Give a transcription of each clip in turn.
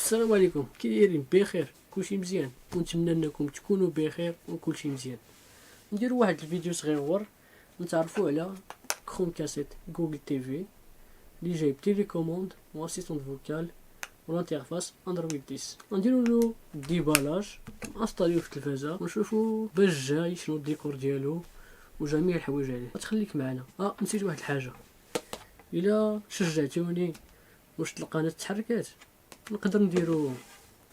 السلام عليكم، كي دايرين؟ بخير؟ كلشي مزيان؟ ونتمنى انكم تكونوا بخير وكلشي مزيان. نديروا واحد الفيديو صغير نتعرفوا على كروم كاسيت جوجل تي في اللي جايب تيليكوموند واسيستون فوكال والانترفاس اندرويد 10. نديروا له ديبالاج، انستاليوه في التلفازه ونشوفوا باش جاي شنو الديكور ديالو وجميع الحوايج عليه. تخليك معنا. نسيت واحد الحاجه، الا شجعتوني واش القناه تحركات نقدر نديرو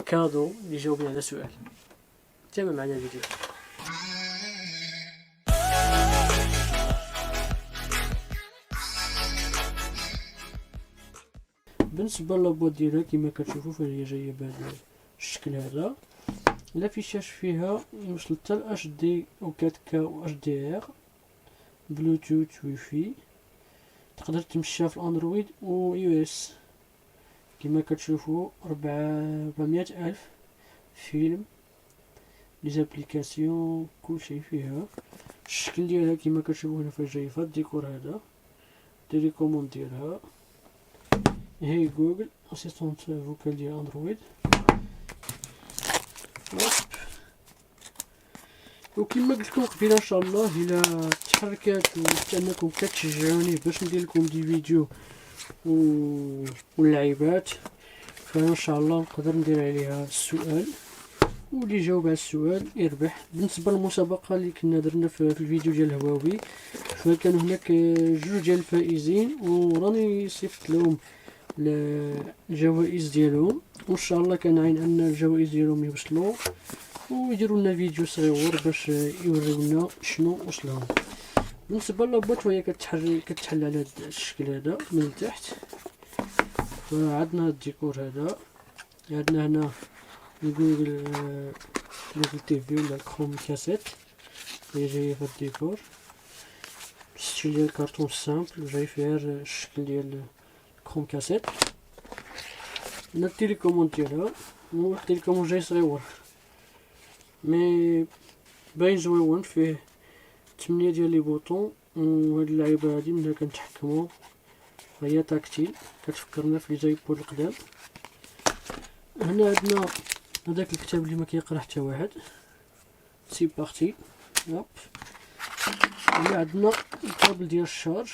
كادو اللي جاوبني على سؤال. تابع معنا الفيديو. بالنسبه للابوات ديالها كما كتشوفوا فهي جايه بهذا الشكل هذا. لافيشاج فيها يوصل حتى ل HD و 4K و HDR، بلوتوث، ويفي. تقدر تمشيها في الاندرويد و iOS. كما كتشوفوا 400,000 فيلم، لي زابليكاسيون، كلشي فيها. الشكل ديالها كما كتشوفوا هنا فاش جاي فهاد الديكور هذا. تيليكوموند ديالها هي جوجل اسيستونت فوكال ديال اندرويد. وكما قلت لكم قبيله ان شاء الله الا تحركات وحتى انكم كتشجعوني باش ندير لكم دي فيديو واللعيبات، فانا ان شاء الله نقدر ندير عليها السؤال، واللي يجاوب على السؤال يربح. بالنسبه للمسابقه اللي كنا درنا في الفيديو ديال الهواوي، فكانوا هناك جوج ديال الفائزين وراني صيفط لهم الجوائز ديالهم، وان شاء الله كنعين ان الجوائز ديالهم يوصلوا ويديروا لنا فيديو صغير باش يوريونا شنو وصلهم. بالنسبه للابوات فهي كتحل على هذا الشكل هذا من التحت. فعندنا الديكور هذا، عندنا هنا جوجل تي في ولا الكروم كاسيت، هي جايه في الديكور الشكل ديال الكارطون سامبل، جاي فيها الشكل ديال كروم كاسيت. هنا التيليكوموند ديالها، هو التيليكوموند جاي صغيور مي باين زويون، فيه 8 ديال لي بوطون. وهاد اللعيبه هادي منها كنتحكمو، هي تاكتيل كتفكرنا في لي جايبود القدام. هنا عندنا هداك الكتاب اللي ما كيقرا حتى واحد، سي بارتي. هنا عندنا الكابل ديال الشارج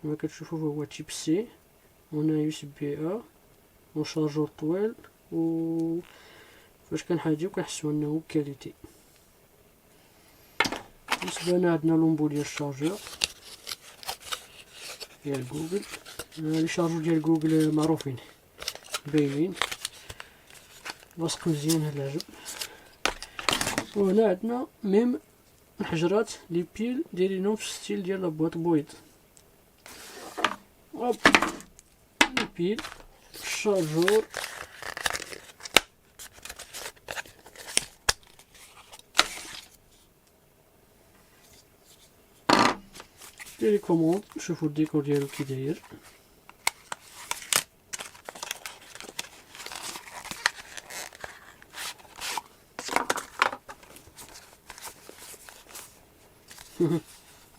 كما كتشوفوا، هو تيب سي، وهنا يو اس بي ا وشارجور طويل، و فاش كنحاجيو كنحسو انه كاليتي. بالنسبه لنا عندنا لومبو ديال الشارجور ديال جوجل. لي شارجور ديال جوجل معروفين باينين، لاصق مزيان هاد العجب. وهنا عندنا ميم الحجرات لي بيل دايرينهم في ستيل ديال لابواط بويض. لي بيل، الشارجور، تيليكوموند. شوفوا الديكور ديالو كي داير.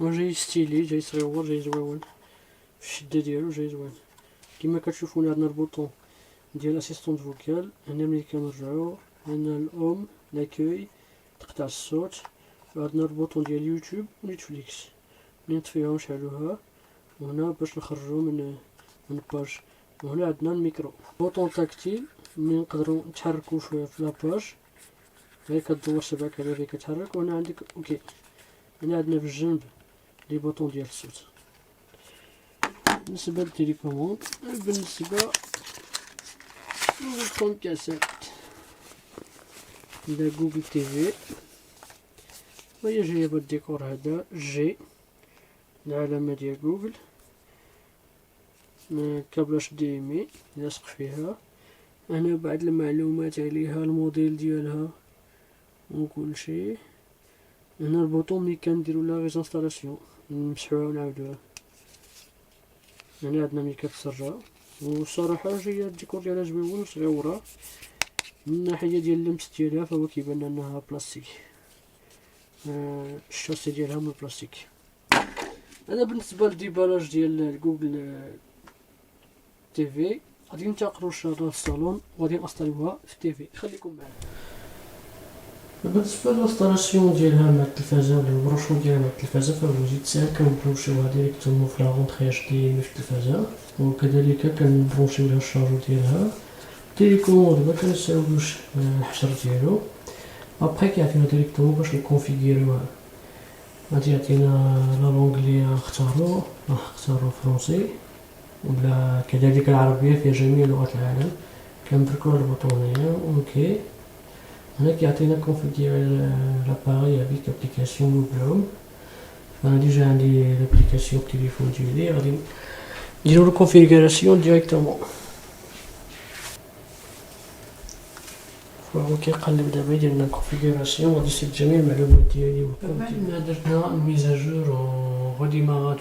جاي ستيلي، جاي صغيور، جاي زويون في الشده ديالو، جاي زوين. كما كتشوفوا عندنا البوطون ديال اسيستونت فوكال. هنا ملي كنرجعو هنا الام لاكوي تقطع الصوت، وعندنا البوطون ديال يوتيوب ونيتفليكس. ملي نطفيوها ونشعلوها، وهنا باش نخرجو من باج. وهنا عندنا الميكرو، بوطون تاكتيل ملي نقدروا نتحركوا في لاباج، غير كدور 7 كذا كتحرك. وهنا عندك اوكي. هنا عندنا في الجنب لي بوطون ديال الصوت. بالنسبه للتيليكوموند، بالنسبه للكروم كاسيت عندنا جوجل تي في، وهي جايه بالديكور هذا جي، العلامه ديال جوجل، كابل اش دي ام اي لاصق فيها. هنا بعض المعلومات عليها، الموديل ديالها وكلشي. هنا البوطون ملي كنديرو لا ريزانستالاسيون نمسحوها ونعاودوها. هنا عندنا ملي كتسرع. والصراحه جايه الديكور ديالها زويون وصغيوره. من الناحيه ديال اللمس ديالها فهو كيبان انها بلاستيك، الشاسي ديالها من البلاستيك. هذا بالنسبه للديبالاج ديال جوجل تي في. غادي ننتقلوا للشاشة الصالون وغادي نأصطلوها في التيفي. خليكم معنا. بالنسبه للانستالاسيون ديالها مع التلفازه ولا البروشون ديالها مع التلفازه فهو جد ساهل. كنبروشيوها ديريكتومون في لا غونطخي اش دي ام في التلفازه، وكذلك كنبروشيو لها الشارجور ديالها ديريكتومون. دابا كنساويوش الحشر ديالو، ابخي كيعطينا ديريكتومون باش نكونفيغيروها. غادي يعطينا لا لونغلي نختارو فرونسي، ولا كذلك العربيه فيها جميع لغات العالم. كنبركو على البوطون هنايا اوكي. هنا كيعطينا كونفيغير لاباري افيك ابليكاسيون جوجل هوم. فانا ديجا عندي لابليكاسيون في التليفون ديالي، غادي نديرو له كونفيغوراسيون ديريكتومون. فهو كيقلب دابا يدير لنا الكونفيغوراسيون، غادي يسيب جميع المعلومات ديالي. بعد ما درنا الميزاجور وديمارات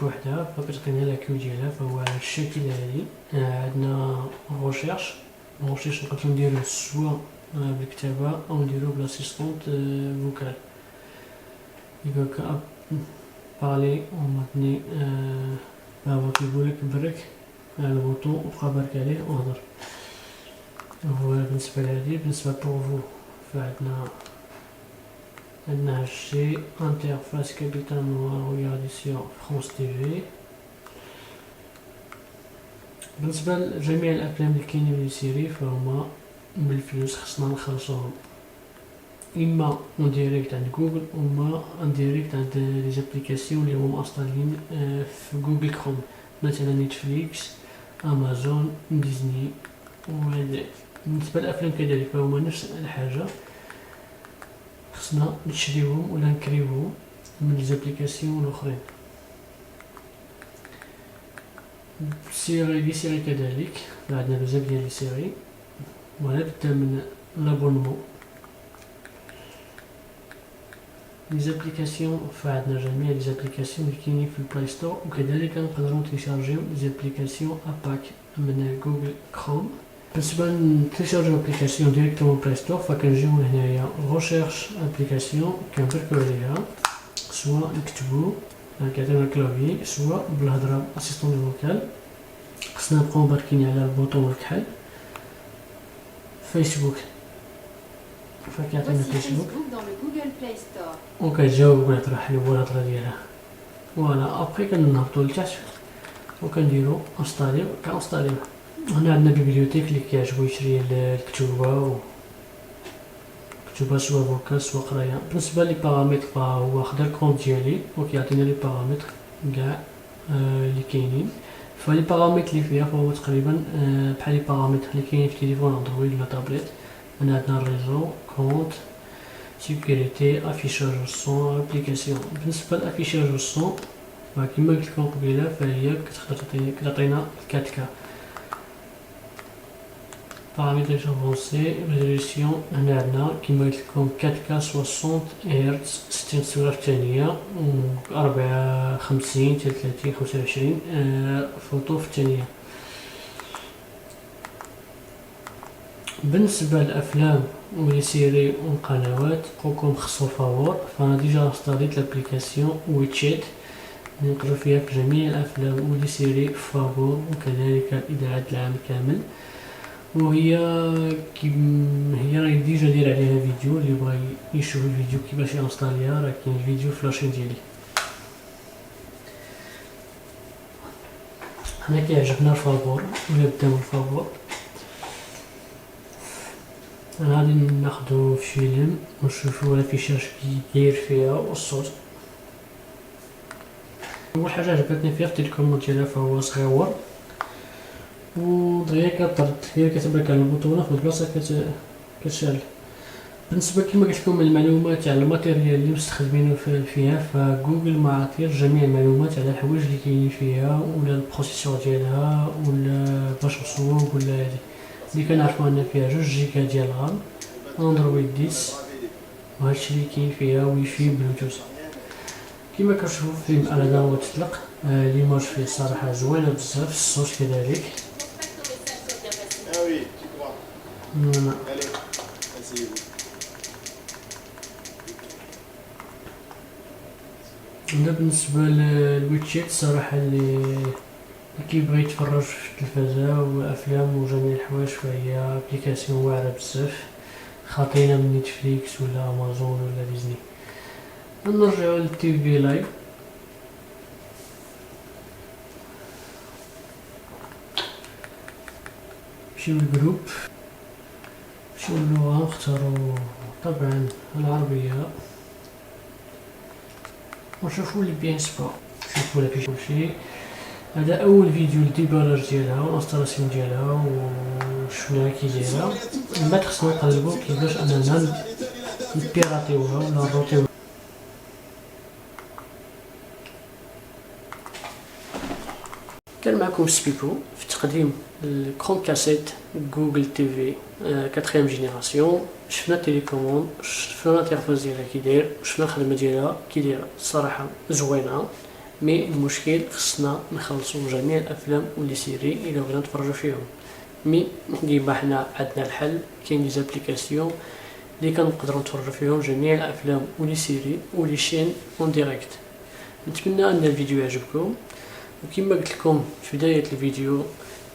بوحدها فكتعطينا لاكيو ديالها. فهو على الشكل هادي عندنا ريشيرش نقدرو نديرو سوا بالكتابة أو نديرو بلاسيستونت فوكال. يبقى بارلي وماتني هو كيقولك برك على البوطون وبقى برك عليه وهضر. هو بالنسبة لهادي. بالنسبة لبروفو فعندنا هادشي انترفاس كابيتال نوار ريغاديسيون فرونس تيفي. بالنسبة لجميع الأفلام اللي كاينين في السيري فهما بالفلوس خصنا نخلصوهم، اما اون ديريكت عند جوجل وما ان ديريكت عند لي زابليكاسيون اللي هما مأصطلين في جوجل كروم، مثلا نتفليكس، امازون، ديزني وهذا. بالنسبه للافلام كذلك فهما نفس الحاجه، خصنا نشريوهم ولا نكريوهم من لي زابليكاسيون الاخرين. لي سيري كذلك عندنا بزاف ديال لي سيري، وهذا بدا من لابونمون. لي زابليكاسيون فعندنا جميع لي زابليكاسيون اللي كاينين في البلاي ستور، وكذلك نقدروا نتيشارجيو لي زابليكاسيون اباك من جوجل كروم. بالنسبه نتيشارجيو ابليكاسيون ديريكتومون بلاي ستور فكنجيو هنايا ريشيرش ابليكاسيون كنبركو عليها، سواء نكتبو كيعطينا الكلافي سواء بالهضره اسيستون فوكال. خصنا نبقاو باركين على البوطون الكحل. فيسبوك فكيعطينا فيسبوك وكتجاوب كيطرح لي هو الهضره ديالها. فوالا ابخي كنهبطو لتحت وكنديرو انستاليو. كنستاليو هنا عندنا بيبليوتيك اللي كيعجبو يشري الكتوبه سوا فوكال سوا قرايه. بالنسبه لي بارامتر فهو خدا الكونت ديالي وكيعطينا لي بارامتر كاع اللي كاينين. فلي بارامتر اللي فيها فهو تقريبا بحال لي بارامتر اللي كاينين في تليفون اندرويد ولا تابلت. هنا عندنا الريزو، كونت، سيكوريتي، افيشاج الصون، ابليكاسيون. بالنسبه لافيشاج الصون كما قلت لكم قبيله فهي كتعطينا 4K بارامتر افونسي ريزوليسيون. هنا عندنا كما قلت لكم 4K 60 هرتز 60 صوره في الثانيه و 54 30 25 فوتو في الثانيه. بالنسبه للافلام ولي سيري والقنوات بقوكم خصو فابور. فانا ديجا انستاليت لابليكاسيون ويتشات نقدر فيها في جميع الافلام ولي سيري فابور، وكذلك الاذاعات العام كامل. وهي راهي ديجا داير عليها فيديو، اللي بغى يشوف الفيديو كيفاش ينستاليها راه كاين الفيديو في لاشين ديالي. هنا كيعجبنا الفابور ولا بداو الفابور. انا غادي ناخدو فيلم ونشوفو الافيشاج كي داير فيها والصوت. اول حاجه عجبتني فيها في التليكوموند ديالها فهو صغيور ودغيا كطرد، هي كتبرك على البطونه في البلاصه كتشعل. بالنسبه كما قلت لكم المعلومات على الماتيريال اللي مستخدمينه فيها فجوجل ما عطير جميع المعلومات على الحوايج اللي كاينين فيها ولا البروسيسور ديالها ولا باش نصوب ولا هادي. اللي كنعرفو ان فيها 2 جيجا ديال الرام، اندرويد 10، وهادشي اللي كاين فيها ويفي بلوتوث. كما كتشوفوا فيلم على هذا هو تطلق. ليماج فيه الصراحه زوينه بزاف، الصوت كذلك. هنا بالنسبه للويتشيت صراحه اللي اللي كيبغي يتفرج في التلفازة وافلام وجميع الحوايج فهي ابليكاسيون واعرة بزاف، خاطينا من نتفليكس ولا امازون ولا ديزني. نرجعو للتي في لايف. نمشيو للجروب، نمشيو للغة، نختارو طبعا العربية ونشوفو لي بيان سبا، نشوفو لا فيه كلشي. هذا اول فيديو للديبالاج ديالها والانستالاسيون ديالها وشفناها كي دايره. من بعد خصنا نقلبو كيفاش اننا نبيراتيوها ولا نروطيوها. كان معكم سبيكو في تقديم الكرون كاسيت جوجل تي في 4 جينيراسيون. شفنا التيليكوموند، شفنا الانترفاس ديالها كي داير، شفنا الخدمه ديالها كي دايره. الصراحه زوينه، مي المشكل خصنا نخلصوا جميع الافلام ولي سيري الا بغينا نتفرجوا فيهم. مي ديما حنا عندنا الحل، كاين لي زابليكاسيون اللي كنقدروا نتفرجوا فيهم جميع الافلام ولي سيري ولي شين اون ديريكت. نتمنى ان الفيديو يعجبكم، وكما قلت لكم في بدايه الفيديو،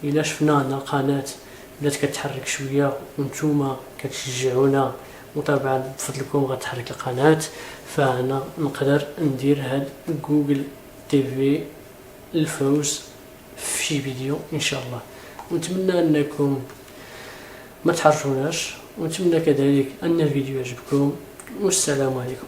الا شفنا ان القناه بدات كتحرك شويه وانتوما كتشجعونا وطبعا بفضلكم غتحرك القناه، فانا نقدر ندير هاد جوجل تي في الفوز في شي فيديو ان شاء الله. ونتمنى انكم ما تحرجوناش، ونتمنى كذلك ان الفيديو يعجبكم، والسلام عليكم.